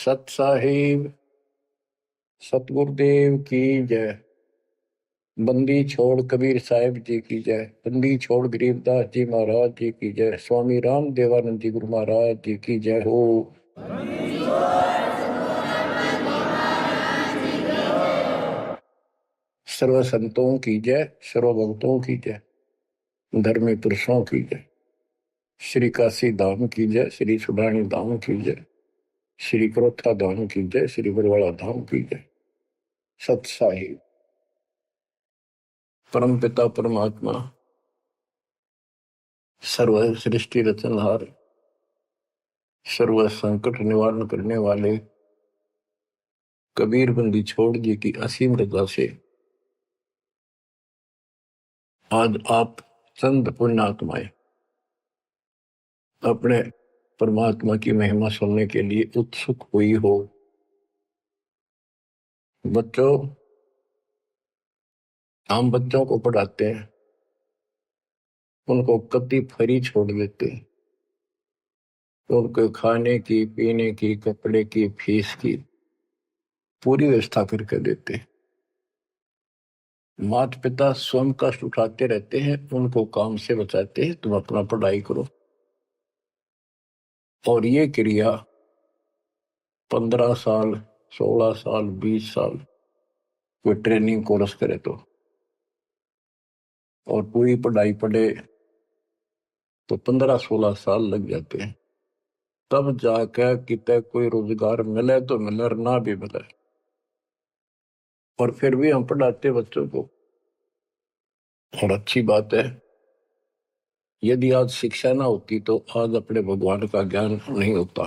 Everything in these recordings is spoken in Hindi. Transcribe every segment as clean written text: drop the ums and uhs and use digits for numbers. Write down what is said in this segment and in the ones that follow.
सत साहिब सतगुरुदेव की जय। बंदी छोड़ कबीर साहिब जी की जय। बंदी छोड़ गरीबदास जी महाराज जी की जय। स्वामी राम देवानंद जी गुरु महाराज जी की जय हो। सर्व संतों की जय, सर्व भक्तों की जय, धर्मी पुरुषों की जय। श्री काशी धाम की जय, श्री सुडानी धाम की जय, श्री क्रोथा धाम की जय, श्री बरवाड़ा धाम की जय। सत साहिब परम पिता परमात्मा सर्व सृष्टि रचनहार, सर्व संकट निवारण करने वाले कबीर बंदी छोड़ जी की असीम रजा से आज आप चंद पुण्यात्माएं अपने परमात्मा की महिमा सुनने के लिए उत्सुक हुई हो। बच्चों, हम बच्चों को पढ़ाते हैं, उनको कति फ्री छोड़ देते हैं, उनको खाने की, पीने की, कपड़े की, फीस की पूरी व्यवस्था करके देते हैं। माता पिता स्वयं कष्ट उठाते रहते हैं, उनको काम से बचाते हैं, तुम अपना पढ़ाई करो। और ये क्रिया 15 साल, 16 साल, 20 साल कोई ट्रेनिंग कोर्स करे तो, और पूरी पढ़ाई पढ़े तो 15-16 साल लग जाते हैं। तब जाकर कितने कोई रोजगार मिले तो मिले, और ना भी मिले। और फिर भी हम पढ़ाते बच्चों को। और अच्छी बात है, यदि आज शिक्षा ना होती तो आज अपने भगवान का ज्ञान नहीं होता,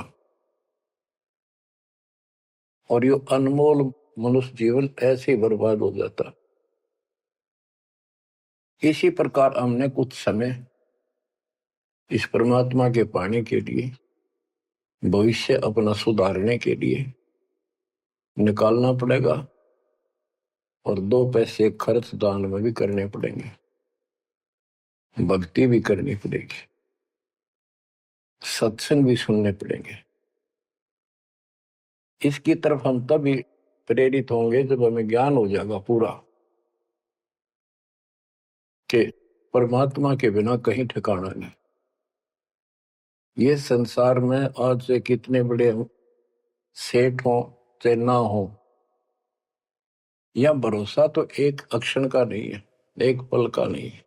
और ये अनमोल मनुष्य जीवन ऐसे ही बर्बाद हो जाता। इसी प्रकार हमने कुछ समय इस परमात्मा के पाने के लिए, भविष्य अपना सुधारने के लिए निकालना पड़ेगा, और 2 पैसे खर्च दान में भी करने पड़ेंगे, भक्ति भी करनी पड़ेगी, सत्संग भी सुनने पड़ेंगे। इसकी तरफ हम तभी प्रेरित होंगे जब हमें ज्ञान हो जाएगा पूरा कि परमात्मा के बिना कहीं ठिकाना नहीं। ये संसार में आज से कितने बड़े सेठ हो चाहे ना हो, या भरोसा तो एक अक्षण का नहीं है, एक पल का नहीं है।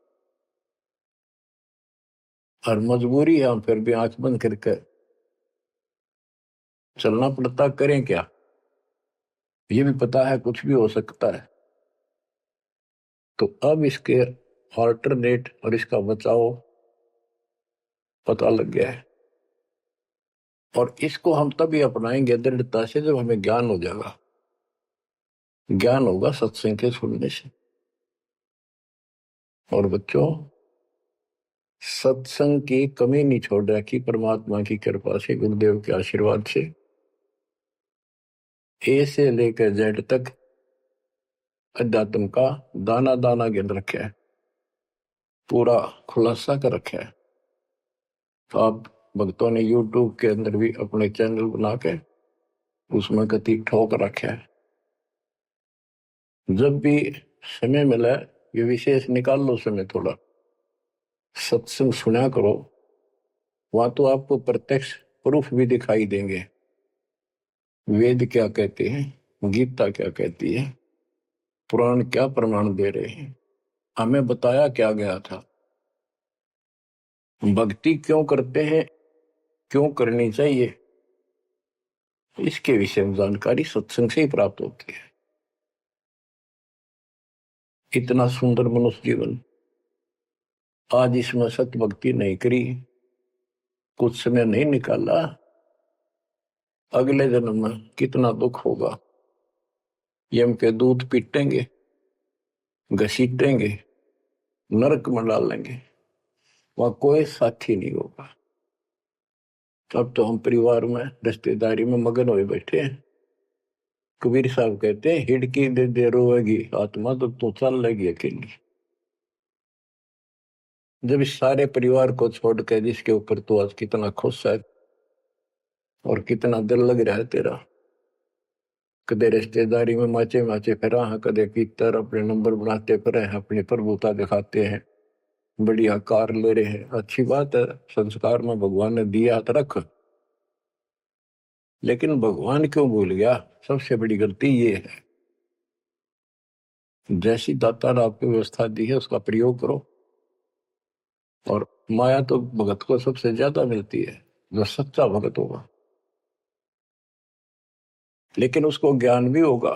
और मजबूरी है, हम फिर भी आंख बंद करके चलना पड़ता। करें क्या? ये भी पता है कुछ भी हो सकता है। तो अब इसके ऑल्टरनेट और इसका बचाव पता लग गया है, और इसको हम तभी अपनाएंगे दृढ़ता से जब हमें ज्ञान हो जाएगा। ज्ञान होगा सत्संग के सुनने से। और बच्चों, सत्संग की कमी नहीं छोड़ रखी परमात्मा की कृपा से, गुरुदेव के आशीर्वाद से। ए से लेकर जेड तक अध्यात्म का दाना दाना गिन रखा है, पूरा खुलासा कर रखा है। तो आप भक्तों ने यूट्यूब के अंदर भी अपने चैनल बना के उसमें कति ठोक रखा है। जब भी समय मिला, ये विशेष निकाल लो समय थोड़ा, सत्संग सुना करो। वहां तो आपको प्रत्यक्ष प्रूफ भी दिखाई देंगे। वेद क्या कहते हैं, गीता क्या कहती है, पुराण क्या प्रमाण दे रहे हैं, हमें बताया क्या गया था, भक्ति क्यों करते हैं, क्यों करनी चाहिए, इसके विषय में जानकारी सत्संग से ही प्राप्त होती है। इतना सुंदर मनुष्य जीवन, आज इसमें सत्य भक्ति नहीं करी, कुछ समय नहीं निकाला, अगले जन्म में कितना दुख होगा। यम के दूध पीटेंगे, घसीटेंगे, नरक में डालेंगे, वहां कोई साथी नहीं होगा। अब तो हम परिवार में, रिश्तेदारी में मगन हुए बैठे हैं। कबीर साहब कहते हैं, हिड़की दे दे रोएगी आत्मा तो तू चल लेगी अकेली। जब इस सारे परिवार को छोड़ के जिसके ऊपर तू आज कितना खुश है और कितना दिल लग रहा है तेरा, कदे रिश्तेदारी में माचे माचे फिरा है, कदे कीतर अपने नंबर बनाते फिरे हैं, अपनी प्रभुता दिखाते हैं, बढ़िया कार ले रहे हैं। अच्छी बात है, संस्कार में भगवान ने दिया तो रख, लेकिन भगवान क्यों भूल गया? सबसे बड़ी गलती ये है, जैसी दाता ने आपको व्यवस्था दी है उसका प्रयोग करो। और माया तो भगत को सबसे ज्यादा मिलती है, जो सच्चा भगत होगा। लेकिन उसको ज्ञान भी होगा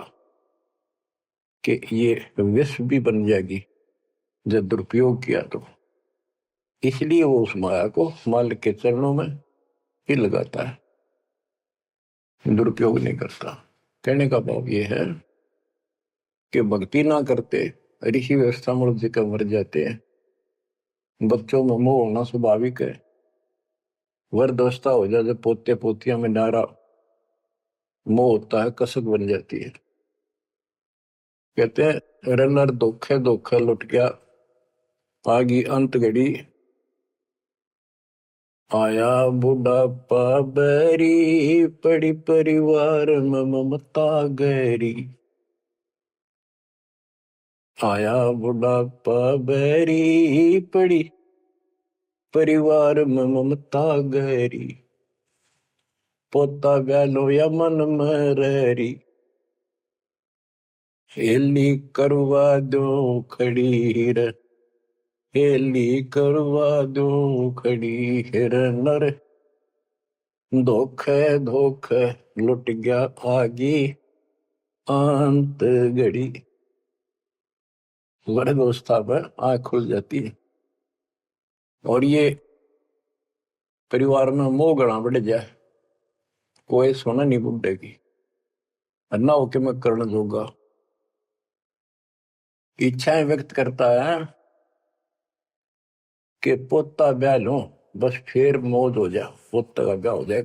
कि ये विष भी बन जाएगी जब दुरुपयोग किया तो, इसलिए वो उस माया को मालिक के चरणों में ही लगाता है, दुरुपयोग नहीं करता। कहने का भाव ये है कि भक्ति ना करते ऋषि व्यवस्था मूर्ति का मर जाते हैं। बच्चों में मोह होना स्वाभाविक है, वृद्धावस्था हो जाए जब पोते पोतियां में नारा मोह होता है, कसक बन जाती है। कहते हैं रनर धोखे धोखे लुट गया, आगी अंत घड़ी, आया बुढ़ापा बैरी, पड़ी परिवार में ममता गहरी। आया बुढ़ापा बैरी, पड़ी परिवार में ममता गहरी, पोता गैलो या मन में रहरी, हेली करवा दो खड़ी रे, हेली करवा दो खड़ी हिर नर, धोखे धोखे लुट गया आगी अंत घड़ी। वृद्धावस्था पर आंख खुल जाती है, और ये परिवार में मोह गणा बढ़ जाए, कोई सोना नहीं बुढ़ेगी, अन्ना होके मैं करण जोगा। इच्छाएं व्यक्त करता है कि पोता ब्याह लो, बस फिर मौज हो जाए, पोता का ब्याह हो जाए,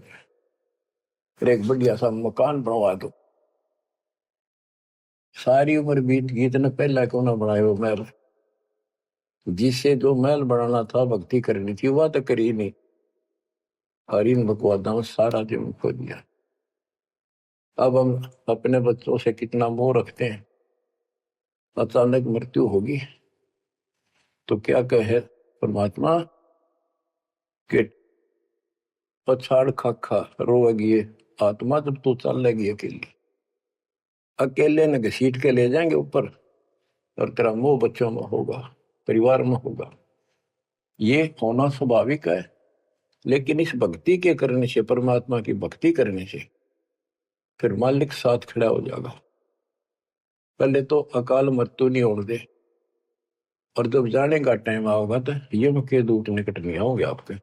फिर एक बढ़िया सा मकान बनवा दो। सारी उम्र बीत गई, इतने पहला क्यों ना बनाए वो महल? जिससे जो महल बनाना था, भक्ति करनी थी, वह तो करी नहीं, और इन बकवादा में सारा दिन खो दिया। अब हम अपने बच्चों से कितना मोह रखते हैं, अचानक मृत्यु होगी तो क्या कहे परमात्मा कि पछाड़ खाखा रोएगी ये आत्मा, जब तू चल लेगी अकेली, अकेले न घसीट के ले जाएंगे ऊपर, और तेरा मोह बच्चों में होगा, परिवार में होगा। ये होना स्वाभाविक है, लेकिन इस भक्ति के करने से, परमात्मा की भक्ति करने से, फिर मालिक साथ खड़ा हो जाएगा। पहले तो अकाल मृत्यु नहीं होने दे, और जब जाने का टाइम आओगा तो यम के दूत निकट नहीं आओगे आपके।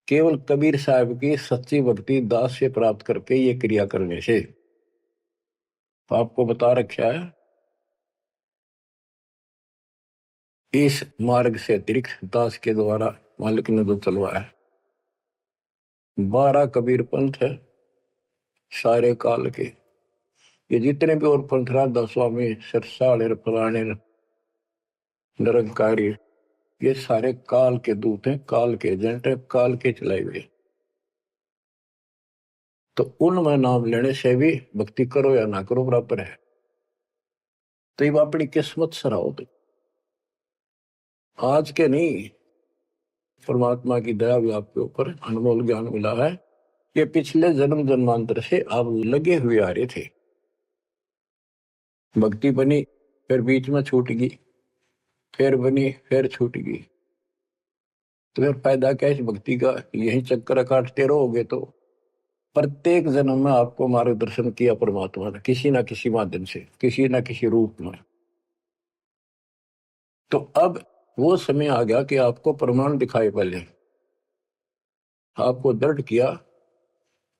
केवल कबीर साहब की सच्ची भक्ति दास से प्राप्त करके ये क्रिया करने से, तो आपको बता रखा है इस मार्ग से अतिरिक्त दास के द्वारा मालिक ने जो चलवाया है। 12 कबीर पंथ है सारे काल के, ये जितने भी और पंथ राधा स्वामी सरसाल फलाने निरंकारी, ये सारे काल के दूत हैं, काल के एजेंट है, काल के चलाए हुए। तो उनमें नाम लेने से भी भक्ति करो या ना करो बराबर है। तो ये अपनी किस्मत से रहो, तो आज के नहीं, परमात्मा की दया भी आपके ऊपर अनमोल ज्ञान मिला है। ये पिछले जन्म जन्मांतर से आप लगे हुए आ रहे थे, भक्ति बनी फिर बीच में छूट गई, फिर बनी फिर छूट गई, तो फिर फायदा क्या इस भक्ति का? यही चक्कर काटते रहोगे तो प्रत्येक जन्म में आपको मार्गदर्शन किया परमात्मा ने, किसी ना किसी माध्यम से, किसी ना किसी रूप में। तो अब वो समय आ गया कि आपको प्रमाण दिखाए, पहले आपको दृढ़ किया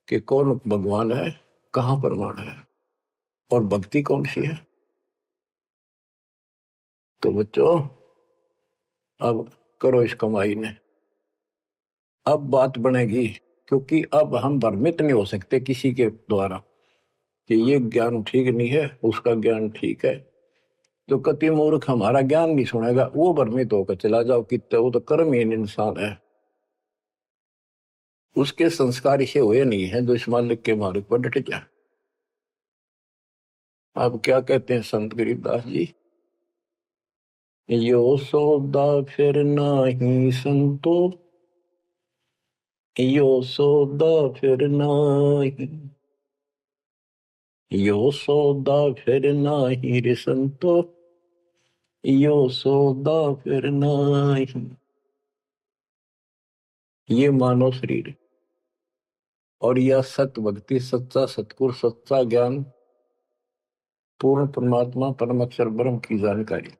कि कौन भगवान है, कहां प्रमाण है, और भक्ति कौन सी है। तो बच्चों अब करो इस कमाई ने, अब बात बनेगी, क्योंकि अब हम भ्रमित नहीं हो सकते किसी के द्वारा कि ये ज्ञान ठीक नहीं है, उसका ज्ञान ठीक है। जो कति मूर्ख हमारा ज्ञान नहीं सुनेगा, वो भ्रमित होकर चला जाओ कितने, वो तो कर्महीन इंसान है, उसके संस्कार इसे हुए नहीं है जो इस मालिक के मार्ग पर डट जाए। अब क्या कहते हैं संत गरीबदास जी, यो सौदा फिर नाही संतो, यो सौदा फिर नाही, यो सौदा फिर नाही रे संतो, यो सौदा फिर नाही। ये मानव शरीर और यह सत्य भक्ति, सच्चा सतगुर, सच्चा ज्ञान, पूर्ण परमात्मा परम अक्षर ब्रह्म की जानकारी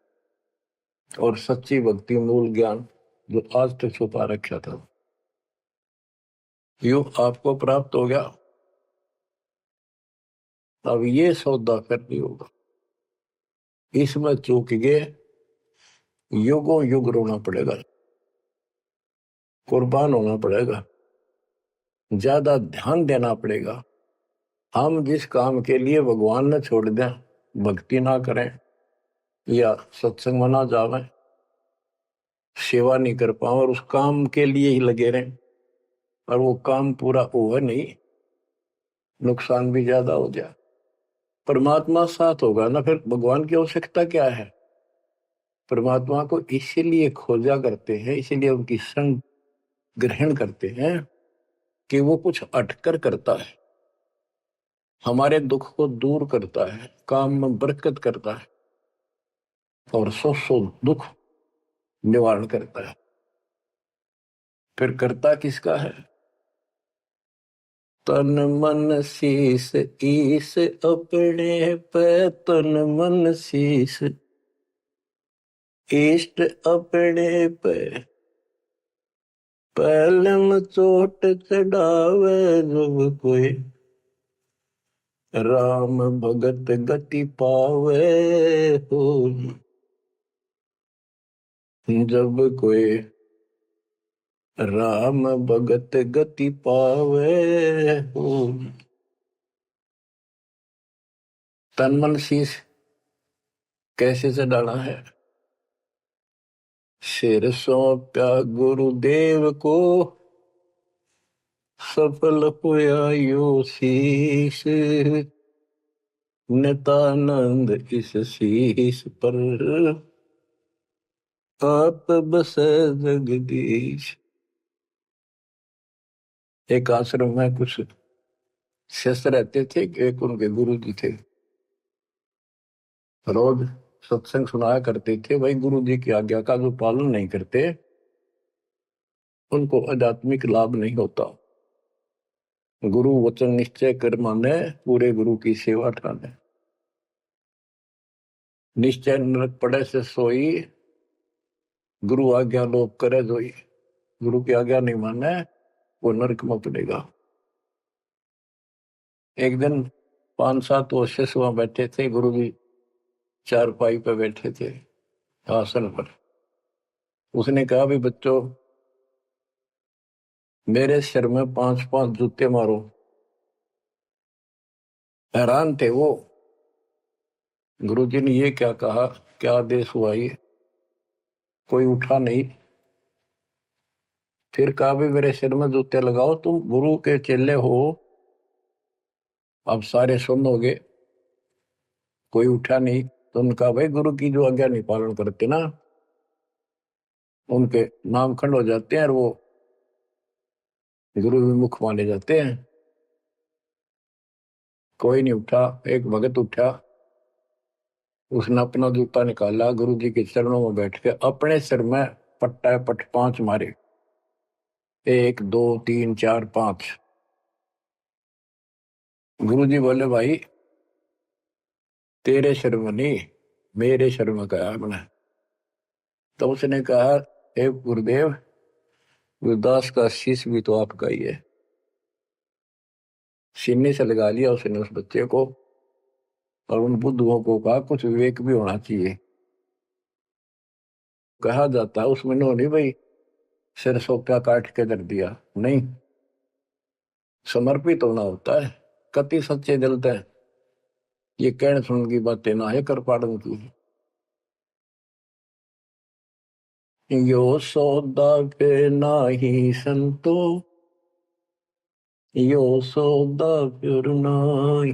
और सच्ची भक्ति मूल ज्ञान जो आज तक छुपा रखा था, यो आपको प्राप्त हो गया। अब ये सौदा करनी होगा, इसमें चूक गए युगों युग रोना पड़ेगा, कुर्बान होना पड़ेगा, ज्यादा ध्यान देना पड़ेगा। हम जिस काम के लिए भगवान ने छोड़ दें, भक्ति ना करें या सत्संग में ना जावे, सेवा नहीं कर पाओ और उस काम के लिए ही लगे रहें और वो काम पूरा हुआ नहीं, नुकसान भी ज्यादा हो जाए, परमात्मा साथ होगा ना, फिर भगवान की आवश्यकता क्या है। परमात्मा को इसीलिए खोजा करते हैं, इसीलिए उनकी संग ग्रहण करते हैं कि वो कुछ अटकर करता है, हमारे दुख को दूर करता है, काम में बरकत करता है और सौ दुख निवारण करता है। फिर करता किसका है? तन मन शीस ईस अपने पे, तन मन शीस इष्ट अपने पे, पहलम चोट चढ़ावे जब कोई, राम भगत गति पावे हो, जब कोई राम भगत गति पावे हो। तन मन शीस कैसे चढ़ाना है? सिर सौंप्या गुरुदेव को, सफल हुआ यो शीस, नितानंद इस शीस पर आप बसे जगदीश। एक आश्रम में कुछ शिष्य रहते थे, एक उनके गुरु जी थे, रोज सत्संग सुनाया करते थे। भाई गुरु जी की आज्ञा का जो पालन नहीं करते उनको आध्यात्मिक लाभ नहीं होता। गुरु वचन निश्चय कर माने, पूरे गुरु की सेवा ठाने। निश्चय नरक पड़े से सोई, गुरु आज्ञा लोप करे जोई। गुरु की आज्ञा नहीं माने वो नरक में पड़ेगा। एक दिन 5-7 वो शिष्य वहां बैठे थे, गुरु जी चारपाई पे बैठे थे आसन पर। उसने कहा भी बच्चों, मेरे सिर में 5-5 जूते मारो। हैरान थे वो, गुरु जी ने ये क्या कहा, क्या आदेश हुआ ये? कोई उठा नहीं। फिर कहा भी मेरे सिर में जूते लगाओ, तुम गुरु के चेले हो। अब सारे सुन हो गए, कोई उठा नहीं। तो उनका भाई गुरु की जो आज्ञा नहीं पालन करते ना, उनके नाम खंड हो जाते हैं और वो गुरु विमुख माने जाते हैं। कोई नहीं उठा। एक भगत उठा, उसने अपना जूता निकाला, गुरु जी के चरणों में बैठ के अपने सिर में पट्टा पट 5 मारे। 1 2 3 4 5। गुरु जी बोले भाई तेरे सिर में नहीं, मेरे सिर में कहा आपने। तो उसने कहा हे गुरुदेव, गुरुदास का शीश भी तो आपका ही है। सीने से लगा लिया उसने उस बच्चे को और उन बुद्धुओं को कहा कुछ विवेक भी होना चाहिए। कहा जाता है उसमें नहीं भाई सिर सोप्या काट के कर दिया, नहीं, समर्पित होना होता है। कति सच्चे दिलते हैं, ये कहने सुन की बातें ना है कर पाड़न की। यो सौदा पे नाही संतो, यो सौदा फिर नाही,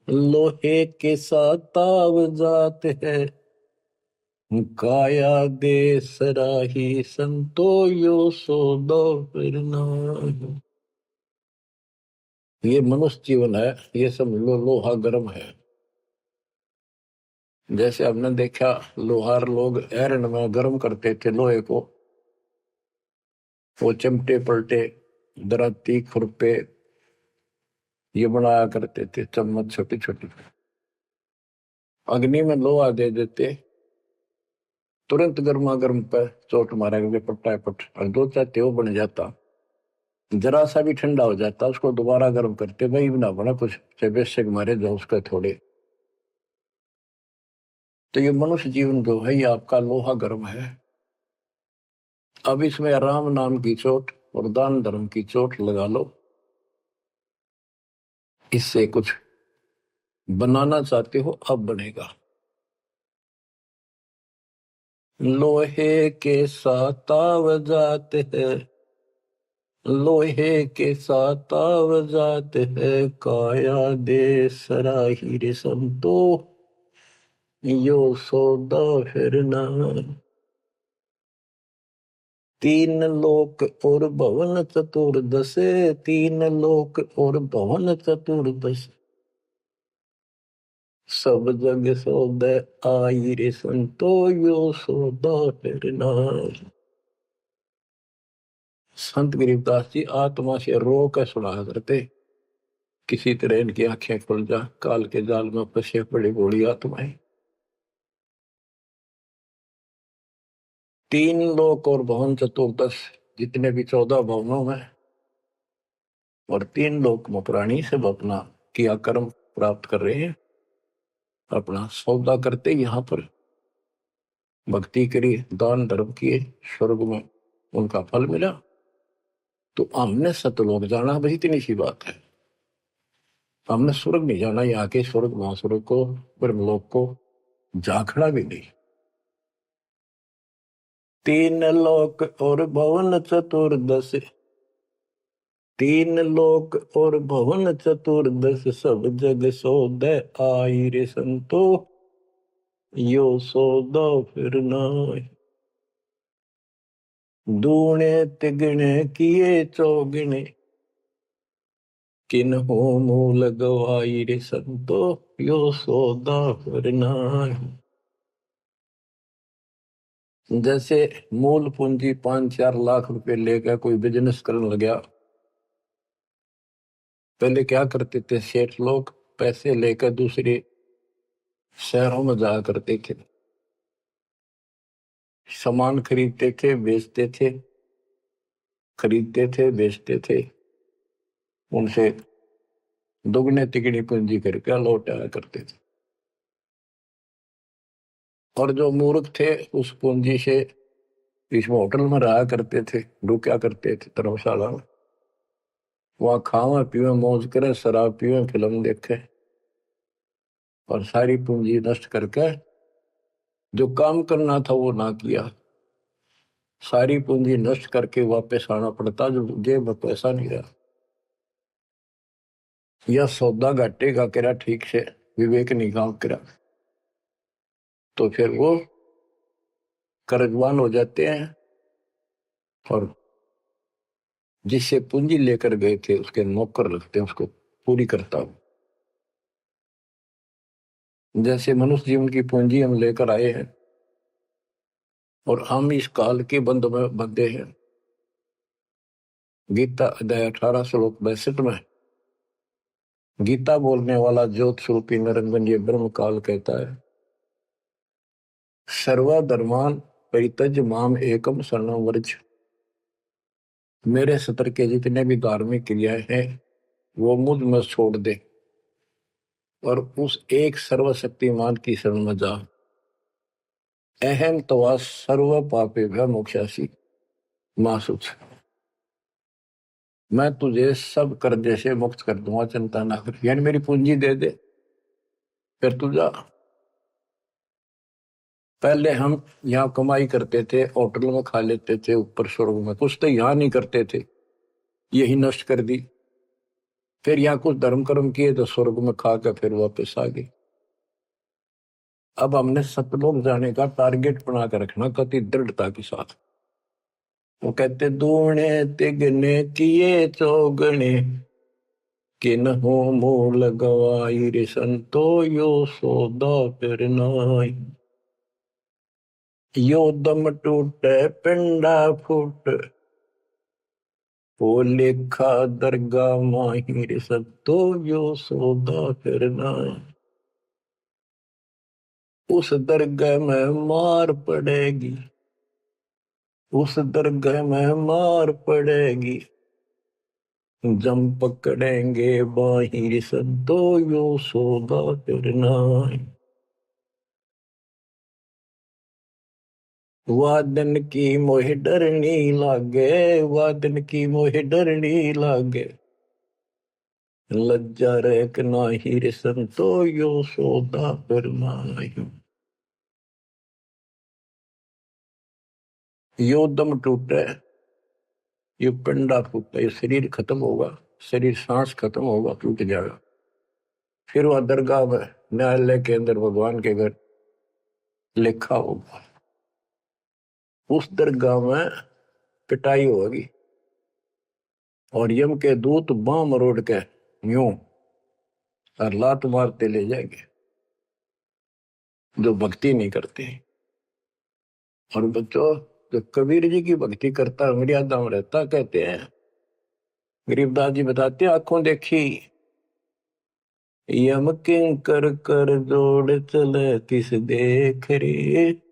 लोहे के साथ ताव जात है, काया दे सराही संतो यो सौदा फिर नाहि। ये मनुष्य जीवन है, ये सब लोहा गर्म है। जैसे हमने देखा लोहार लोग एरन में गर्म करते थे लोहे को, वो चिमटे पलटे दराती खुरपे ये बनाया करते थे, चम्मच छोटी छोटी अग्नि में लोहा दे देते, तुरंत गर्मा गर्म पर चोट मारेंगे पट्टा पट, और दो चाहते वो बन जाता, जरा सा भी ठंडा हो जाता उसको दोबारा गर्म करते, भाई ना बना कुछ बेशक मारे जो उसके थोड़े। तो ये मनुष्य जीवन जो है ये आपका लोहा गर्म है। अब इसमें राम नाम की चोट और दान धर्म की चोट लगा लो, इससे कुछ बनाना चाहते हो अब बनेगा। लोहे के साथ ताव जाते हैं, लोहे के साथ ताव जाते है, काया दे सराही रे संतो यो सौदा फिर नाहि। तीन लोक और भवन चतुर्दश, तीन लोक और भवन चतुर्दश, सब जग सौदे आई रे संतो यो सौदा फिर नाहि। संत गरीबदास जी आत्मा से रो कर सुना करते, किसी तरह इनकी आंखें खुल जा, काल के जाल में फंसे पड़ी बूढ़ी आत्माएं। तीन लोक और भवन चतुर्दश, जितने भी 14 भवनों में और तीन लोक में प्राणी सब अपना किया कर्म प्राप्त कर रहे हैं, अपना सौदा करते यहाँ पर भक्ति करी, दान धर्म किए, स्वर्ग में उनका फल मिला। तो हमने सतलोक जाना, बस इतनी सी बात है। हमने स्वर्ग नहीं जाना, यहाँ के स्वर्ग महास्वर्ग को ब्रह्मलोक को झांकना भी नहीं। तीन लोक और भवन चतुर्दश, तीन लोक और भवन चतुर्दश, सब जग सौदे आई रे संतो यो सौदा फिर नाहि। दूने तिगने किए चौगने, किन्हों मूल गवाई रे संतो यो सौदा फिर नाहि। जैसे मूल पूंजी 5-4 लाख रुपए लेकर कोई बिजनेस करने लगा, पहले क्या करते थे सेठ लोग, पैसे लेकर दूसरे शहरों में जाया करते थे, सामान खरीदते थे बेचते थे, खरीदते थे बेचते थे, उनसे दुगने तिगनी पूंजी करके लौट आया करते थे। और जो मूर्ख थे उस पूंजी से इसमें होटल में रहा करते थे, रुका करते थे धर्मशाला में, वहां खावा पीवे मौज करे, शराब पीवे फिल्म देखे, और सारी पूंजी नष्ट करके जो काम करना था वो ना किया, सारी पूंजी नष्ट करके वापस आना पड़ता, जो जेब में पैसा नहीं रहा। यह सौदा घाटे का करा ठीक से, विवेक नहीं काम करा, तो फिर वो कर्जवान हो जाते हैं, और जिससे पूंजी लेकर गए थे उसके नौकर लगते हैं, उसको पूरी करता हूं। जैसे मनुष्य जीवन की पूंजी हम लेकर आए हैं और हम इस काल के बंध में बंधे हैं। गीता अध्याय 18 श्लोक 62 में गीता बोलने वाला ज्योत स्वरूपी निरंजन ये ब्रह्म काल कहता है, सर्वधर्मान परित्यज माम एकम शरणं व्रज। मेरे सत्र के जितने भी धार्मिक क्रियाएं हैं वो मुझ में छोड़ दे और उस एक सर्वशक्तिमान की शरण में जा। अहम तवा सर्व पापेभ्य मोक्षासी मासुच। मैं तुझे सब कर्जे से मुक्त कर दूंगा, चिंता ना कर। यानी मेरी पूंजी दे दे, फिर तू जा। पहले हम यहाँ कमाई करते थे, होटल में खा लेते थे, ऊपर स्वर्ग में कुछ तो यहाँ नहीं करते थे, यही नष्ट कर दी। फिर यहाँ कुछ धर्म कर्म किए तो स्वर्ग में खा के फिर वापस आ गई। अब हमने सतलोक जाने का टारगेट बना कर रखना कति दृढ़ता के साथ। वो कहते दूने तिगने किए चौगने किन हो मूल गवाई रे संतो यो सौदा फिर नाई। यो दम टूटे पिंडा फूट वो लेखा दरगाह माहिर सत्तो यो सौदा फिर नाई। उस दरगाह में मार पड़ेगी, उस दरगाह में मार पड़ेगी, जम पकड़ेंगे बाहिर सद्दो यो सौदा फिर नाई। वादन की मोह डरनी लागे, वादन की मोह डरनी लागे, लज्जा रेक नाही रे संतो यो सौदा फिर नाई। यो दम टूटे, ये पिंडा फूटा, ये शरीर खत्म होगा, शरीर सांस खत्म होगा, टूट जाएगा। फिर वह दरगाह में न्यायालय के अंदर भगवान के घर लिखा होगा। उस दरगाह में पिटाई होगी और यम के दूत बां मरोड़ के यूं और लात मारते ले जाएंगे जो भक्ति नहीं करते। और बच्चों, जो कबीर जी की भक्ति करता मर्यादा में रहता, कहते हैं गरीबदास जी बताते हैं, आंखों देखी यम किंकर कर जोड़ चले तिस देख रे,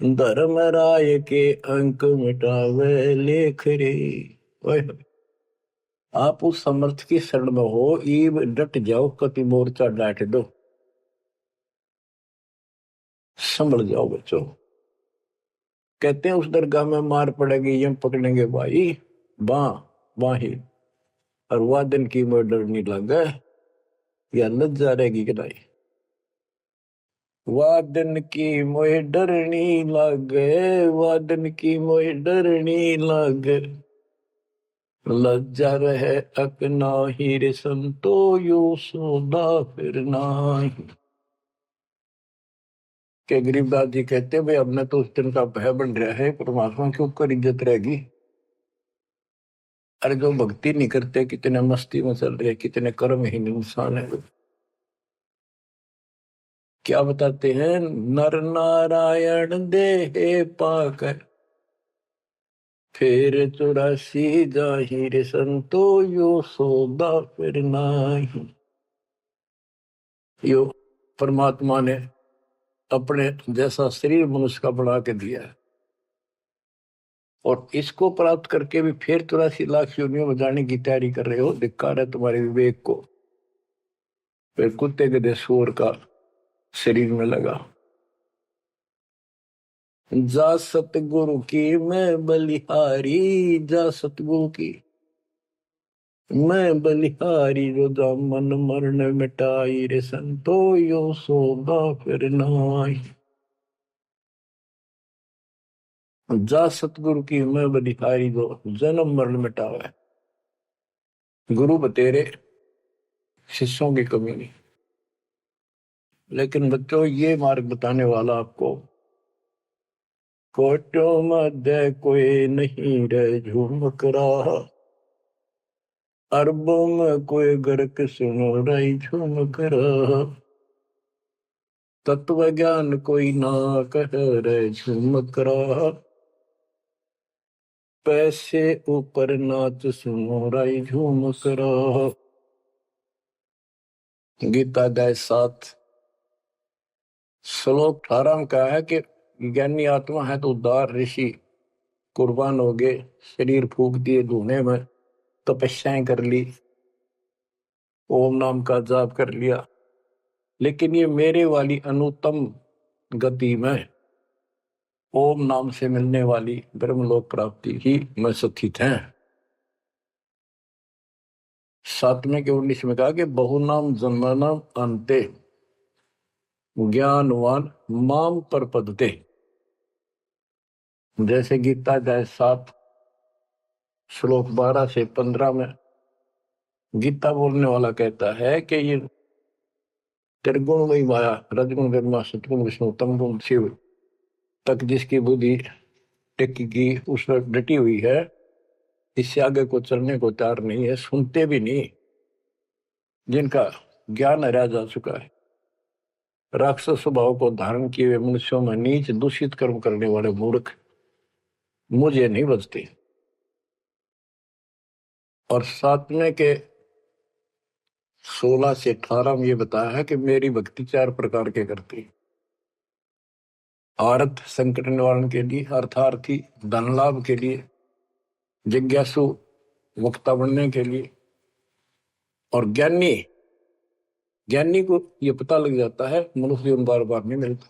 धर्म राय के अंक मिटावे लेख रे। आप उस समर्थ की शरण में हो, ईब डट जाओ, कति मोर्चा डांट दो, संभल जाओ बच्चों। कहते हैं उस दरगाह में मार पड़ेगी, यम पकड़ेंगे भाई बां बाही, और वादन की मोह डरनी लगे, या लज्जा रहेगी कि नहीं। वादन की मोह डरनी लागे, वादन की मोह डरनी लागे, लज्जा रहे अकना ही रे संतो यो सौदा फिर नाई। के गरीबदास जी कहते भाई हमने तो उस दिन का भय बन रहा है, परमात्मा के ऊपर इज्जत रहेगी। अरे जो भक्ति नहीं करते कितने मस्ती में चल रहे, कितने कर्महीन इंसान है। क्या बताते हैं, नर नारायण देह पाकर फिर 84 जाहिर संतो यो सौदा फिर नाही। यो परमात्मा ने अपने जैसा शरीर मनुष्य का बना के दिया है, और इसको प्राप्त करके भी फिर 84 लाख योनियों में जाने की तैयारी कर रहे हो। धिक्कार है तुम्हारे विवेक को। फिर कुत्ते गधे सूअर का शरीर में लगा। जा सतगुरु की मैं बलिहारी, जा सतगुरु की मैं बलिहारी, जो दामन मरण मिटाई रे संतो यो सौदा फिर नाई। जा सतगुरु की मैं बलिहारी, जो जन्म मरण मिटावे। गुरु बतेरे, शिष्यों की कमी नहीं। लेकिन बच्चों, ये मार्ग बताने वाला आपको, कोटों मध्य कोई नहीं रहे झूमक रहा, अरबों में कोई गर्क सुनो रही झूमक रहा, तत्व ज्ञान कोई ना कह रहे झूमक रहा, पैसे ऊपर नाच सुनो रही झूमक रहा। गीता अध्याय 7 श्लोक 18 में कहा है कि ज्ञानी आत्मा है तो उदार ऋषि कुर्बान हो गए, शरीर फूक दिए धुएं में, तपस्याएं कर ली, ओम नाम का जाप कर लिया, लेकिन ये मेरे वाली अनुत्तम गति में ओम नाम से मिलने वाली ब्रह्मलोक प्राप्ति ही में स्थित है। 7वें के 19 में कहा कि बहुनाम जन्मनाम अंते ज्ञानवान माम परपदते। जैसे गीता अध्याय 7 श्लोक 12 से 15 में गीता बोलने वाला कहता है कि ये त्रिगुण वही माया, रजगुण ब्रह्मा सतगुण विष्णु तमगुण शिव तक जिसकी बुद्धि टिकी उस पर डटी हुई है, इससे आगे को चलने को तैयार नहीं है, सुनते भी नहीं, जिनका ज्ञान हरा जा चुका है। राक्षस स्वभाव को धारण किए हुए मनुष्यों में नीच दूषित कर्म करने वाले मूर्ख मुझे नहीं बचते। और सातवें के 16 से 18 में ये बताया है कि मेरी भक्ति 4 प्रकार के करती। अर्थ संकट निवारण के लिए, अर्थार्थी धन लाभ के लिए, जिज्ञासु वक्ता बनने के लिए, और ज्ञानी ज्ञानी को ये पता लग जाता है मनुष्य जीवन बार बार नहीं मिलता।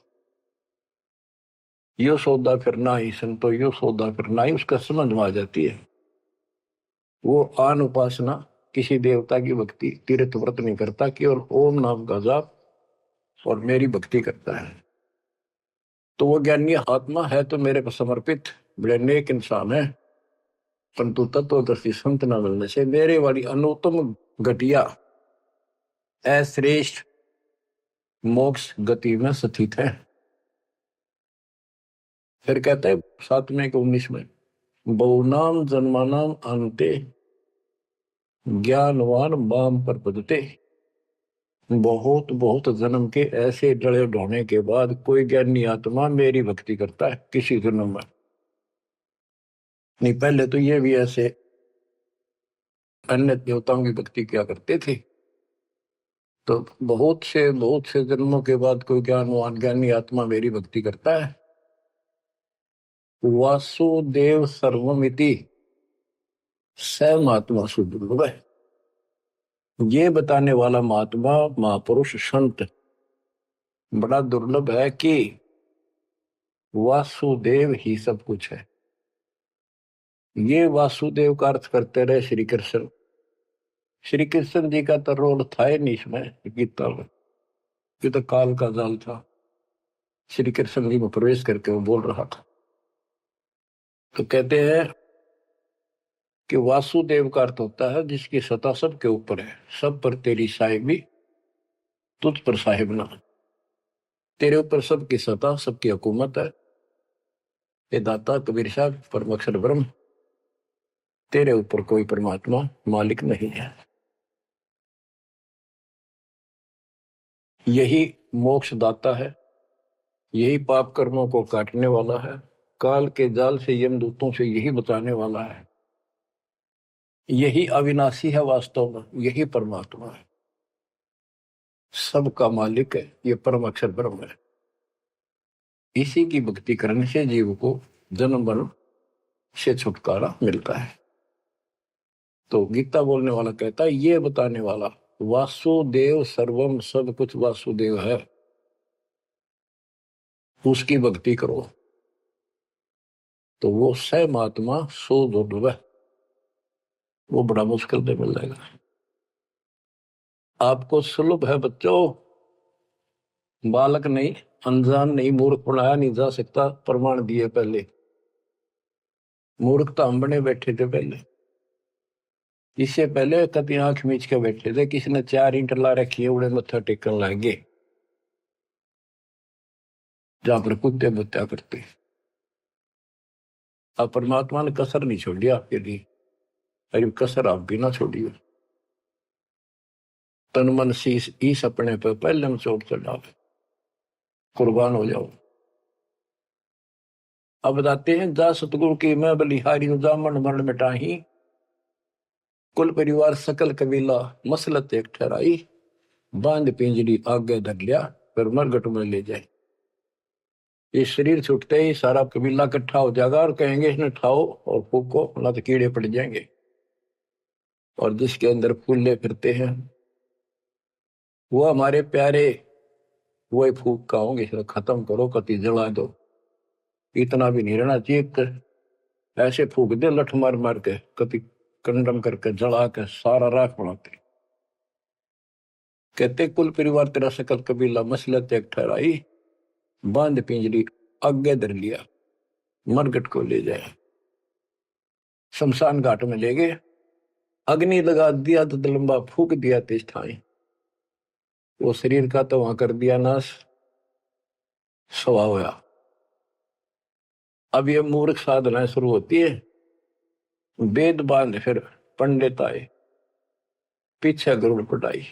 यो सौदा फिर ना ही संतो, यो सौदा फिर ना ही, उसका समझ में आ जाती है। वो आन उपासना, किसी देवता की भक्ति, तीर्थ व्रत नहीं करता, केवल ओम नाम का जाप और मेरी भक्ति करता है। तो वो ज्ञानी आत्मा है तो मेरे को समर्पित बड़े नेक इंसान है, परंतु तत्वदर्शी संत न मिलने से मेरे वाली अनुत्तम घटिया अश्रेष्ठ मोक्ष गति में स्थित है। फिर कहते हैं 7वें के 19 में, बहुनाम जन्मानाम अंते ज्ञानवान माम पर पदते। बहुत बहुत जन्म के ऐसे डले ढोने के बाद कोई ज्ञानी आत्मा मेरी भक्ति करता है किसी जन्म में। नहीं, पहले तो ये भी ऐसे अन्य देवताओं की भक्ति किया करते थे। तो बहुत से जन्मों के बाद कोई ज्ञानवान ज्ञानी आत्मा मेरी भक्ति करता है। वासुदेव सर्वमिति स महात्मा सुदुर्लभ है। ये बताने वाला महात्मा महापुरुष संत बड़ा दुर्लभ है कि वासुदेव ही सब कुछ है। ये वासुदेव का अर्थ करते रहे श्री कृष्ण। श्री कृष्ण जी का तो रोल था ही नहीं इसमें गीता में, ये तो काल का जाल था। श्री कृष्ण जी में प्रवेश करके वो बोल रहा था। तो कहते हैं कि वासुदेव का अर्थ होता है जिसकी सत्ता सबके ऊपर है, सब पर तेरी साहिबी, तुझ पर साहिब ना। तेरे ऊपर सबकी सत्ता, सबकी हुकूमत है। ये दाता कबीर साहब परम अक्षर ब्रह्म, तेरे ऊपर कोई परमात्मा मालिक नहीं है। यही मोक्ष दाता है, यही पाप कर्मों को काटने वाला है, काल के जाल से यमदूतों से यही बचाने वाला है। यही अविनाशी है, वास्तव में यही परमात्मा है, सबका मालिक है, ये परम अक्षर ब्रह्म है। इसी की भक्ति करने से जीव को जन्म मरण से छुटकारा मिलता है। तो गीता बोलने वाला कहता है, ये बताने वाला वासुदेव सर्वम, सब कुछ वासुदेव है, उसकी भक्ति करो तो वो स महात्मा सो दुर्लभ है, वो बड़ा मुश्किल से मिल जाएगा। आपको सुलभ है बच्चों, बालक नहीं, अनजान नहीं, मूर्ख बनाया नहीं जा सकता। प्रमाण दिए पहले, मूर्ख तो हम बने बैठे थे पहले। इससे पहले कभी आंख मीच के बैठे थे, किसी ने 4 ईंट ला रखी, उड़े मत्था टेकन लगे जहां पर कुत्ते बुत्या करते। अब परमात्मा ने कसर नहीं छोड़ी आपके लिए, अरे कसर आप भी ना छोड़िए। तन मन शीश ईस अपने पे पहले हम चोट चढ़ाओ, कुर्बान हो जाओ। अब बताते हैं, जा सतगुरु की मैं बलिहारी जामन मरण मिटाही, कुल परिवार सकल कबीला मसलत एक ठहराई, बांध पिंजरी आगे धर लिया, फिर मरगट में ले जाए। ये शरीर छूटते ही सारा कबीला इकट्ठा हो जाएगा और कहेंगे इसने ठाओ और फूको, ना तो कीड़े पड़ जाएंगे। और जिसके अंदर फूले फिरते हैं वो हमारे प्यारे, वही फूक का होंगे, खत्म करो, कति जला दो। इतना भी नहीं रहना चाहिए, ऐसे फूक दे लठ मार मार के, कति कंडम करके जला के सारा राख बनाते। कहते कुल परिवार तेरा सकल कबीला मसलत एक ठहराई, बांध पिंजरी आगे धर लिया, मरगट को ले जाए, शमशान घाट में ले गए। अग्नि लगा दिया तो लंबा फूक दिया तिस ठाई, वो शरीर का तो वहां कर दिया नाश, स्वभाव होया। अब ये मूर्ख साधना शुरू होती है, वेद बांध फिर पंडित आए, पीछे गरुड़ पटाई।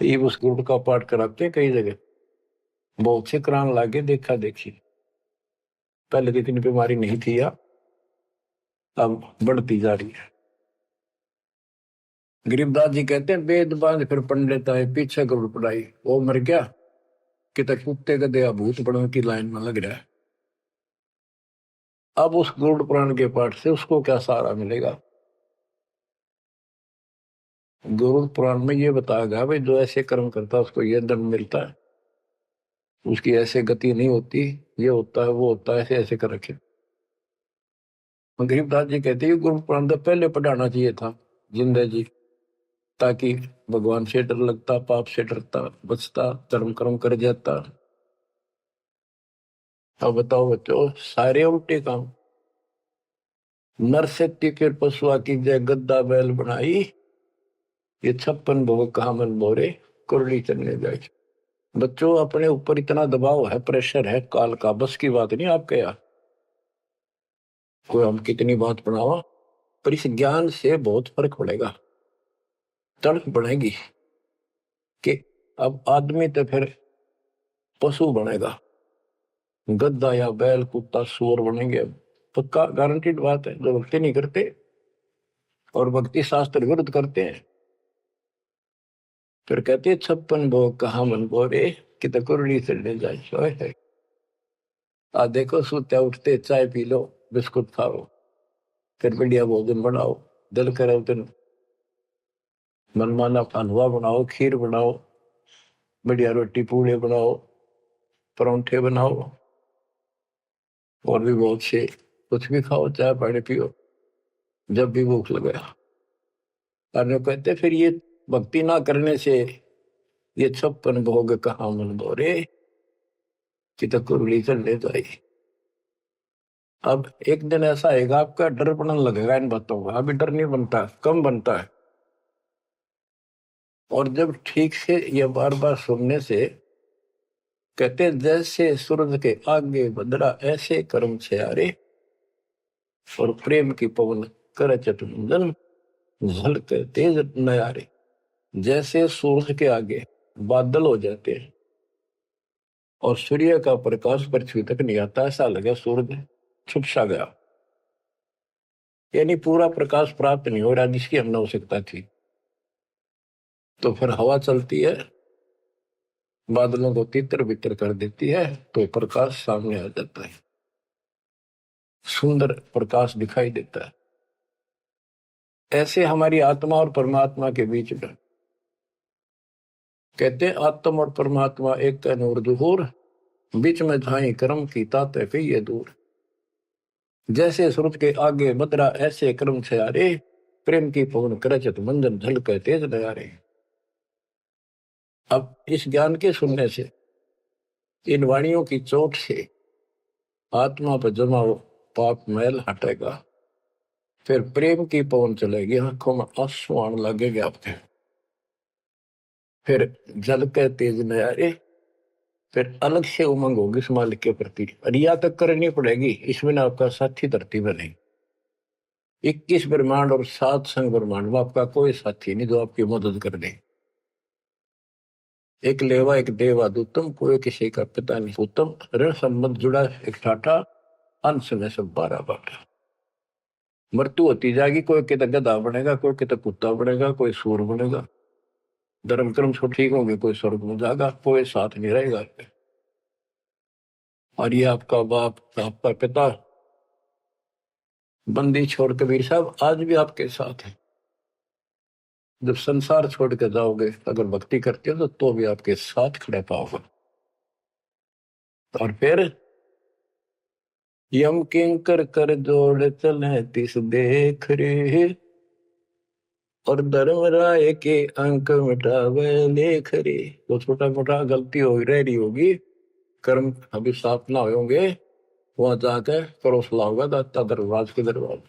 ये उस गरुड़ का पाठ कराते हैं कई जगह, बहुत से करान लागे, देखा देखी। पहले तो इतनी बीमारी नहीं थी या अब बढ़ती जा रही है। गरीबदास जी कहते हैं वेद बांध फिर पंडित आए, पीछे गरुड़ पटाई। वो मर गया कि तक कुत्ते गधे भूत पड़ों की लाइन में लग रहा है। अब उस गरुड़ पुराण के पाठ से उसको क्या सहारा मिलेगा? गरुड़ पुराण में ये बताया गया भाई जो ऐसे कर्म करता है उसको ये दंड मिलता है, उसकी ऐसे गति नहीं होती, ये होता है वो होता है, ऐसे ऐसे कर रखे। गरीबदास जी कहते हैं गुरु पुराण तो पहले पढ़ाना चाहिए था जिंदा जी, ताकि भगवान से डर लगता, पाप से डरता, बचता, धर्म कर्म कर जाता। अब बताओ बच्चों, सारे उल्टे काम। नर शक्ति के पशुआ की जय गद्दा बैल बनाई, ये 56 भोग कहा मन बोरे, कुरली चलने जाए। बच्चों अपने ऊपर इतना दबाव है, प्रेशर है काल का, बस की बात नहीं आपके यार। कोई हम कितनी बात बनावा, पर इस ज्ञान से बहुत फर्क पड़ेगा, तड़प बढ़ेगी कि अब आदमी तो फिर पशु बनेगा, गद्दा या बैल कुत्ता सूअर बनेंगे। पक्का गारंटीड बात है। जो भक्ति नहीं करते और भक्ति शास्त्र विरुद्ध करते हैं, फिर कहते 56 भोग कहा मन बोरे, कि तो कुरली चलने जाए। आ देखो सोते उठते चाय पी लो, बिस्कुट खाओ, फिर बढ़िया भोजन बनाओ, दिल करे तो मनमाना हलवा बनाओ, खीर बनाओ, बढ़िया रोटी पूड़े बनाओ, परोंठे बनाओ, और भी बहुत से कुछ भी खाओ, चाय पानी पियो जब भी भूख लगे। और कहते फिर ये भक्ति ना करने से ये 56 भोग कहाँ मन बोरे, कि तो कुरली चलने जाए। अब एक दिन ऐसा आएगा आपका डर बनने लगेगा इन बातों का, अभी डर नहीं बनता, कम बनता है। और जब ठीक से ये बार बार सुनने से, कहते जैसे सूरज के आगे बदरा ऐसे कर्म से आरे, और प्रेम की पवन कर चतुंदन झलके तेज नयारे। जैसे सूरज के आगे बादल हो जाते हैं और सूर्य का प्रकाश पृथ्वी तक नहीं आता, ऐसा लगा सूरज छुप सा गया, यानी पूरा प्रकाश प्राप्त नहीं हो रहा जिसकी हमने आवश्यकता थी। तो फिर हवा चलती है, बादलों को तितर बितर कर देती है, तो प्रकाश सामने आ जाता है, सुंदर प्रकाश दिखाई देता है। ऐसे हमारी आत्मा और परमात्मा के बीच में, कहते हैं आत्मा और परमात्मा एक का नूर दुहूर, बीच में झाई कर्म की ताते कहिए दूर। जैसे सूरज के आगे बदरा ऐसे कर्म से आरे, प्रेम की पवन करचत मंजन झलके तेज नयारे। अब इस ज्ञान के सुनने से, इन वाणियों की चोट से आत्मा पर जमा हो पाप मैल हटेगा, फिर प्रेम की पवन चलेगी, आंखों में आंसू आने लगेगा आपके, फिर जल के तेज नयारे, फिर अलग से उमंग होगी इस मालिक के प्रति। रिया तक करनी पड़ेगी, इसमें ना आपका साथी धरती में नहीं। 21 ब्रह्मांड और 7 संग ब्रह्मांड में आपका कोई साथी नहीं जो आपकी मदद कर दे। एक लेवा एक देवा दूतम, कोई किसी का पिता नहीं उत्तम, ऋण संबंध जुड़ा एक ठाठा, अंश में सब 12 बाटा। मृत्यु होती जाएगी, कोई कितना गधा बनेगा, कोई कितना कुत्ता बनेगा, कोई सूर बनेगा, धर्म कर्म सब ठीक होंगे, कोई स्वर्ग में जाएगा, कोई साथ नहीं रहेगा। और ये आपका बाप, आपका पिता, बंदी छोड़ कबीर साहब आज भी आपके साथ है। जब संसार छोड़ के जाओगे, अगर भक्ति करते हो तो भी आपके साथ खड़े पाओगे। और फिर यम किंकर कर जोड़ चले तिस देख रे, और धर्म राय के अंक मिटावे लेख रे। तो छोटा मोटा गलती हो रह रही होगी, कर्म अभी साफ ना होंगे, वहां जाकर परोस लाओगा दाता दरबार के दरबार।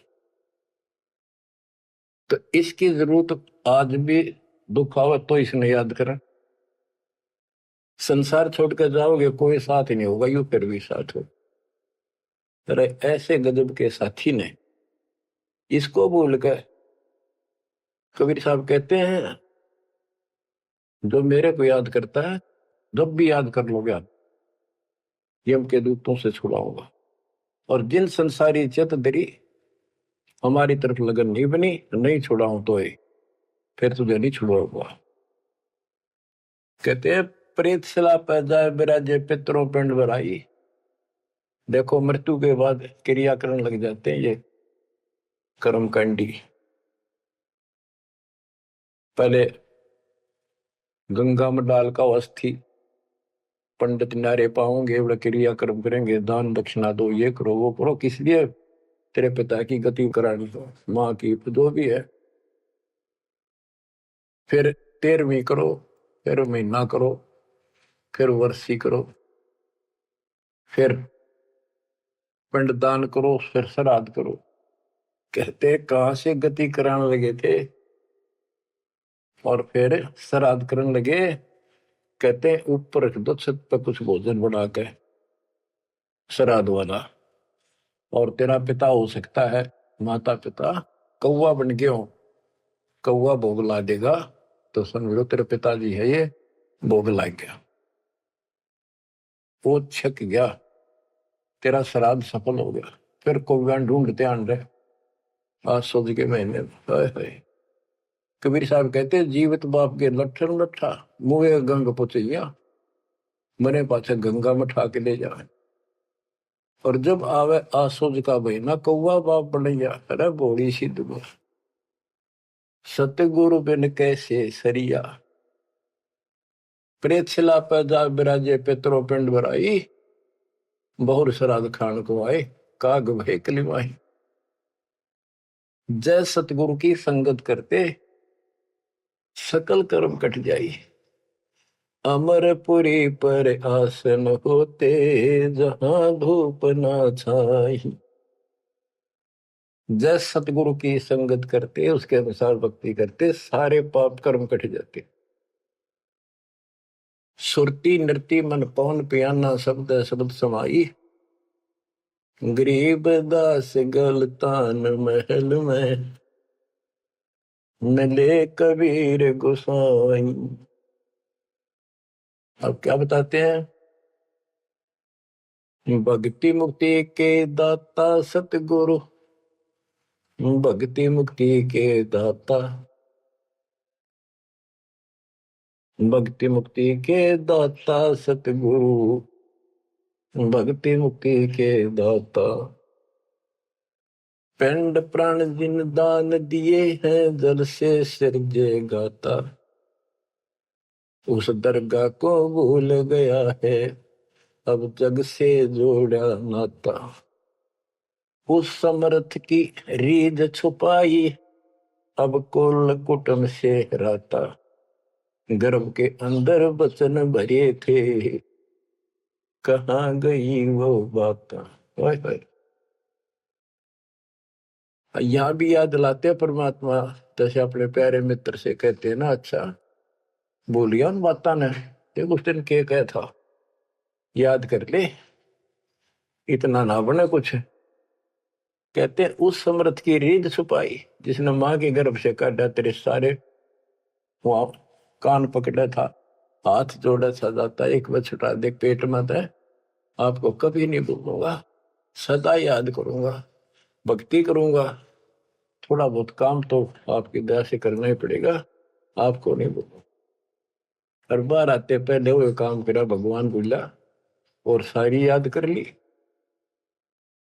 तो इसकी जरूरत आज भी दुख आवे तो इसने याद करें। संसार छोड़ कर जाओगे कोई साथ ही नहीं होगा, यू फिर भी साथ हो। अरे ऐसे गजब के साथी ने इसको भूल कर, कबीर साहब कहते हैं जो मेरे को याद करता है जब भी याद कर लोगे आप, यम के दूतों से छुड़ाऊंगा। और जिन संसारी चित दरी हमारी तरफ लगन नहीं बनी, नहीं छुड़ाऊं तो फिर तुझे नहीं छुड़ाऊंगा। कहते हैं प्रेत सला पै जाए बिराजे पितरों पिंड भराई। देखो मृत्यु के बाद क्रिया करने लग जाते हैं ये कर्मकांडी। पहले गंगा में डाल का अस्थि पंडित नारे पाओगे, बड़ा क्रिया कर्म करेंगे, दान दक्षिणा दो, ये करो वो करो, किस लिए? तेरे पिता की गति करानी हो, माँ की जो भी है। फिर 13वीं करो, फिर महीना करो, फिर वर्षी करो, फिर पिंडदान करो, फिर श्राद्ध करो। कहते कहां से गति कराने लगे थे और फिर श्राद्ध करने लगे। कहते ऊपर रख दो छत पर कुछ भोजन बना के श्राद्ध वाला, और तेरा पिता हो सकता है माता पिता कौवा बन गए हो, कौवा भोग ला देगा तो समझ लो तेरे पिताजी है ये, भोग ला गया, वो छक गया, तेरा श्राद्ध सफल हो गया। फिर कौवा ढूंढते आन रहे आज सोच के महीने। हाय हाय। कबीर साहब कहते जीवित बाप के लट्ठन लट्ठा मुँह गंग पुचैया, मने पाछे गंगा में ठा के ले जाए। और जब आवे आसोज का महीना कौवा बाप बनैया। अरे बोड़ी सी दुआ सतगुरु बिन कैसे सरिया, प्रेत शिला पर जा बिराजे पितरो पिंड भराई, बहुर श्राद्ध खान को आए काग भय कलिमाई। जय सतगुरु की संगत करते सकल कर्म कट जाई, अमरपुरी पर आसन होते जहां धूप ना छाई। जय सतगुरु की संगत करते उसके अनुसार भक्ति करते सारे पाप कर्म कट जाते। सुरती नृति मन पवन पियाना शब्द शब्द समाई, गरीब दास गलतान महल में मिले कबीर गोसाई। अब क्या बताते हैं? भक्ति मुक्ति के दाता सतगुरु, भक्ति मुक्ति के दाता, भक्ति मुक्ति के दाता सतगुरु, भक्ति मुक्ति के दाता। पिंड प्राण जिन दान दिए हैं जल से सिरजे गाता, उस दरगाह को भूल गया है अब जग से जोड़ा नाता। उस समर्थ की रीझ छुपाई अब कुल कुटुंब से राता, गर्भ के अंदर वचन भरे थे कहाँ गई वो बात। यहां भी याद दिलाते हैं परमात्मा, जैसे अपने प्यारे मित्र से कहते हैं ना, अच्छा बोलिया उन बाता ने, देख उस दिन के कहा था, याद कर ले, इतना ना बने कुछ। कहते उस समर्थ की रीझ छुपाई जिसने मां के गर्भ से काटा, तेरे सारे वहां कान पकड़ा था, हाथ जोड़ा था, जाता एक बार छुटा दे पेट में था, आपको कभी नहीं भूलूंगा, सदा याद करूंगा, भक्ति करूंगा, थोड़ा बहुत काम तो आपकी दया से करना ही पड़ेगा, आपको नहीं भूलूंगा। हर बार आते पहले हुए काम करा भगवान भूला और सारी याद कर ली।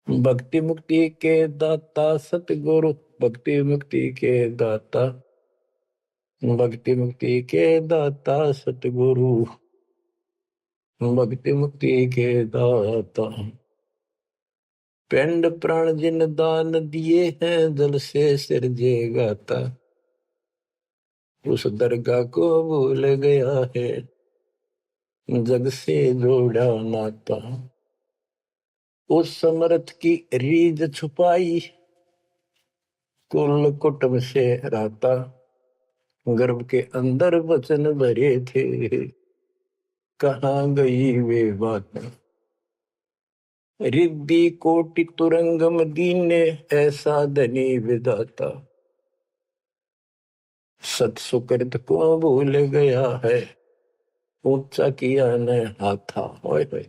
भक्ति मुक्ति के दाता सतगुरु, भक्ति मुक्ति के दाता, भक्ति मुक्ति के दाता सतगुरु, भक्ति मुक्ति के दाता। पिंड प्राण जिन दान दिए हैं जल से सिरजे गाता, उस दरगाह को भूल गया है जग से जोड़ा नाता। उस समर्थ की रीझ छुपाई कुल कुटुंब से रहता, गर्भ के अंदर वचन भरे थे, कहाँ गई वे बातें। रिद्धि कोटि तुरंगम दीने, ऐसा धनी विधाता, सत सुकृत को भूल गया है, ऊंचा किया न हाथा। ओए होए,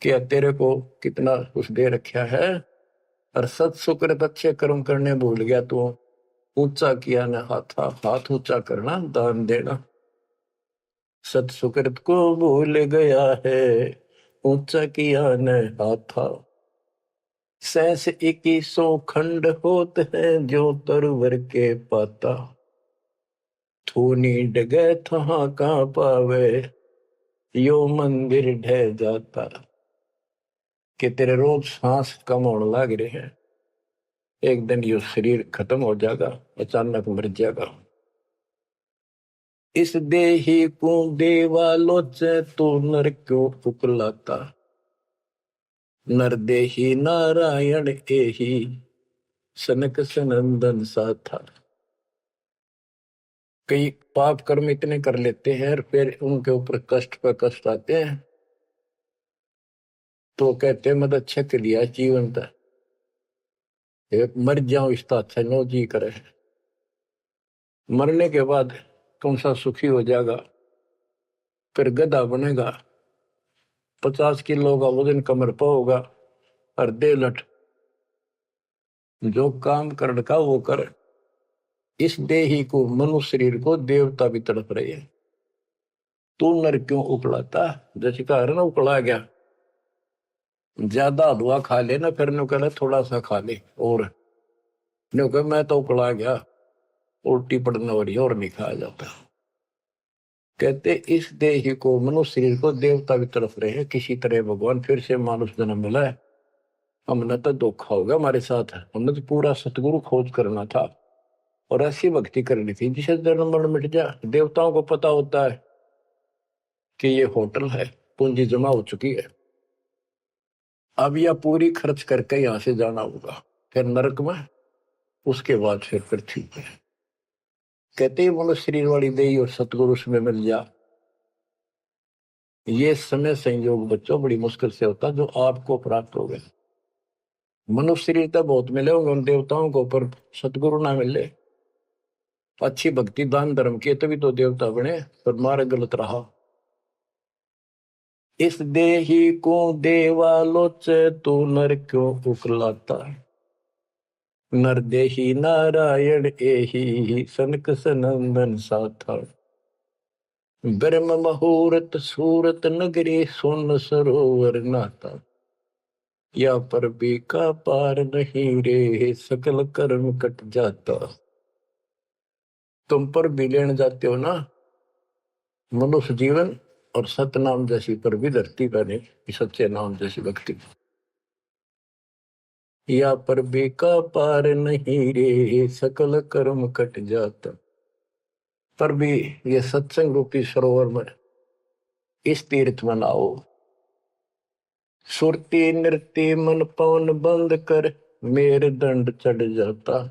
क्या तेरे को कितना कुछ दे रखा है, और सत सुकृत अच्छे कर्म करने भूल गया तू। ऊंचा किया न हाथा, हाथ ऊंचा करना, दान देना। सत सुकृत को भूल गया है, ऊंचा किया न हाथा। सहस 2100 खंड होत है, जो तरवर के पाता। थूनी डगे थहा का पावे, यो मंदिर ढह जाता। कि तेरे रोज सांस कम होने लग रहे हैं, एक दिन यो शरीर खत्म हो जाएगा, अचानक मर जाएगा। इस देही को देवा लोचे, तो नर क्यों उकलाता। नर देही नारायण एही, सनक सनंदन साथा। कई पाप कर्म इतने कर लेते हैं और फिर उनके ऊपर कष्ट पर कष्ट आते हैं, तो कहते हैं मत अच्छा कर लिया जीवन था, मर जाओ इसका अच्छा नो जी करे। मरने के बाद कौन सा सुखी हो जाएगा, फिर गधा बनेगा, 50 किलो का वजन कमर पर होगा, और दे लठ। जो काम कर का वो कर। इस देही को, मनुष्य शरीर को देवता भी तड़प रहे हैं, तू नर क्यों उकलाता। जैसे कहा ना उकला गया, ज्यादा हलवा खा ले ना, फिर कहना थोड़ा सा खा ले, और मैं तो उकला गया, उल्टी पड़ने वाली और नहीं खाया जाता। कहते इस देह को, मनुष्य शरीर को देवता भी तरफ रहे हैं, किसी तरह भगवान फिर से मानुष जन्म मिला है। हमने तो धोखा होगा हमारे साथ, हमने तो पूरा सतगुरु खोज करना था, और ऐसी भक्ति करनी थी जिसे जन्म मरण मिट जाए। देवताओं को पता होता है कि ये होटल है, पूंजी जमा हो चुकी है, अब यह पूरी खर्च करके यहां से जाना होगा, फिर नरक में, उसके बाद फिर पृथ्वी पे। कहते ही मनुष्य शरीर वाली देही और सतगुरु में मिल जा। ये समय संयोग बच्चों बड़ी मुश्किल से होता जो आपको प्राप्त हो गए। मनुष्य शरीर तो बहुत मिले होंगे उन देवताओं को, पर सतगुरु ना मिले, अच्छी भक्ति दान धर्म किए तभी तो देवता बने, पर मार्ग गलत रहा। इस देही को देवालोचे, तू नर क्यों उकलाता। नर देही नारायण एही, सनक सनंदन साथा। ब्रह्म मुहूर्त सूरत नगरी, सुन सरोवर नाता। या पर भी का पार नहीं रे, सकल कर्म कट जाता। तुम पर भी लेने जाते हो ना मनुष्य जीवन, और सतनाम जैसी पर भी धरती पर नहीं, सच्चे नाम जैसी भक्ति। या पर भी का पार नहीं रे, सकल कर्म कट जाता। पर भी ये सत्संग रूपी सरोवर में, इस तीर्थ में नाओ। सुरती नृत्य मन पवन बंद कर, मेरे दंड चढ़ जाता।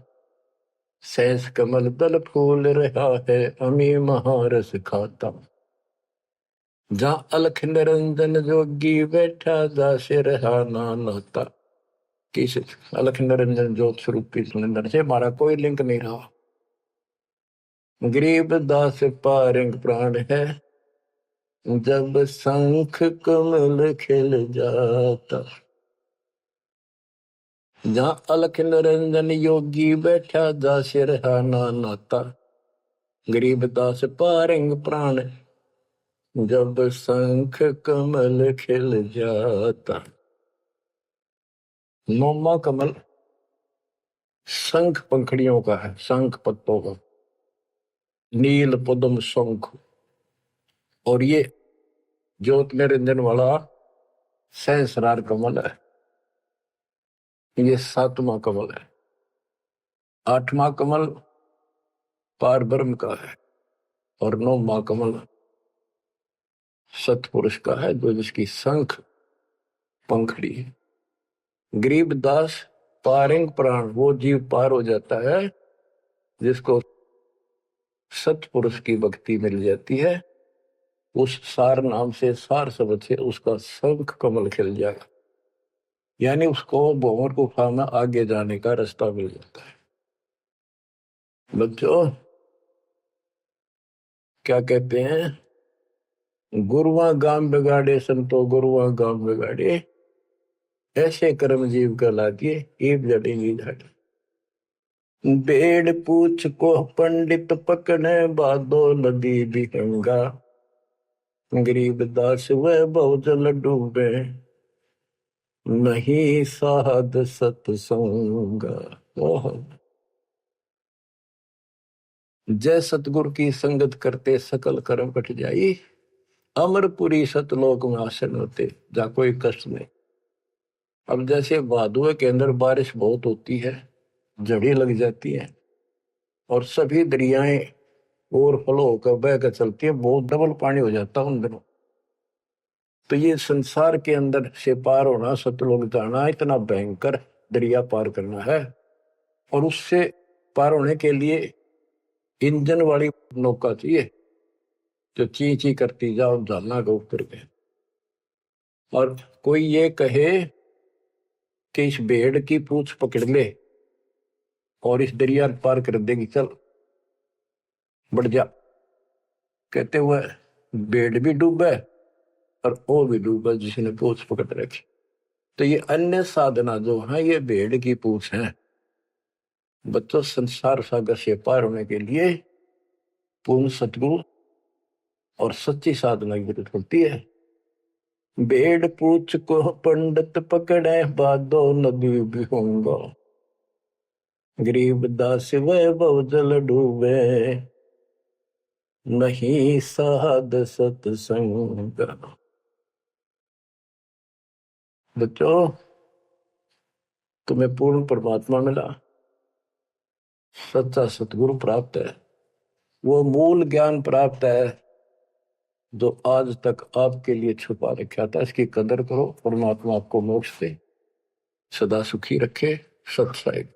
सहस कमल दल फूल रहा है, अमी महारस खाता। जहाँ अलख निरंजन जोगी बैठा, दासे रहा नाता। किस अलख निरंजन ज्योत स्वरूपी सिलेंडर से हमारा कोई लिंक नहीं रहा। गरीब दास पारंग प्राण है, जब शंख कमल खिल जाता। जहाँ अलख निरंजन योगी बैठा, दासे रहा नाता। गरीब दास पारंग प्राण, जब शंख कमल खिल जाता। नौमा कमल शंख पंखड़ियों का है, शंख पत्तों का, नील पद्म शंख। और ये ज्योत निरंजन वाला सहस्रार कमल है, ये 7वां कमल है। 8वां कमल पार ब्रह्म का है, और 9वां कमल सतपुरुष का है, जो जिसकी शंख पंखड़ी है। गरीब दास पारंग प्राण वो जीव पार हो जाता है जिसको सतपुरुष की भक्ति मिल जाती है। उस सार नाम से, सार शब्द से उसका शंख कमल खिल जाएगा, यानी उसको भंवर गुफा में आगे जाने का रास्ता मिल जाता है। बच्चों क्या कहते हैं, गुरुआ गाम बिगाड़े संतो गुरुआ गाम बिगाड़े, ऐसे कर्म जीव कहलाती है एक जड़ेंगी झाड़ी। बेड़ पूछ को पंडित पकड़े बादो नदी बिहंगा, गरीब दास वह बहुजल डूबे नहीं साध सत्संगा। जय सतगुरु की संगत करते सकल कर्म कट जाई, अमरपुरी सतलोक में आसन होते जा कोई कष्ट नहीं। अब जैसे भादुए के अंदर बारिश बहुत होती है, जड़ी लग जाती है और सभी दरियाएं ओवरफ्लो होकर बह कर चलती है, बहुत डबल पानी हो जाता है उन दिनों। तो ये संसार के अंदर से पार होना, सतलोक जाना, इतना भयंकर दरिया पार करना है। और उससे पार होने के लिए इंजन वाली नौका चाहिए जो ची ची करती जाओ झालना के ऊपर के। और कोई ये कहे कि इस भेड़ की पूंछ पकड़ ले और इस दरिया पार कर देगी, चल बढ़ जा, कहते हुए भेड़ भी डूबे और वो भी डूबा जिसने पूंछ पकड़ रखी। तो ये अन्य साधना जो है ये भेड़ की पूंछ है। बच्चों संसार सागर से पार होने के लिए पूर्ण सतगुरु और सच्ची साधना की जरूरत होती है। भेड़ पूछ को पंडित पकड़े बादो नदी बिहंगा, गरीब दास वह बहुजल डूबे नहीं साध सत्संग। बच्चों तुम्हें पूर्ण परमात्मा मिला, सच्चा सतगुरु प्राप्त है, वो मूल ज्ञान प्राप्त है जो आज तक आपके लिए छुपा रखा था। इसकी कदर करो, परमात्मा आपको मोक्ष दे, सदा सुखी रखे। सत साहिब।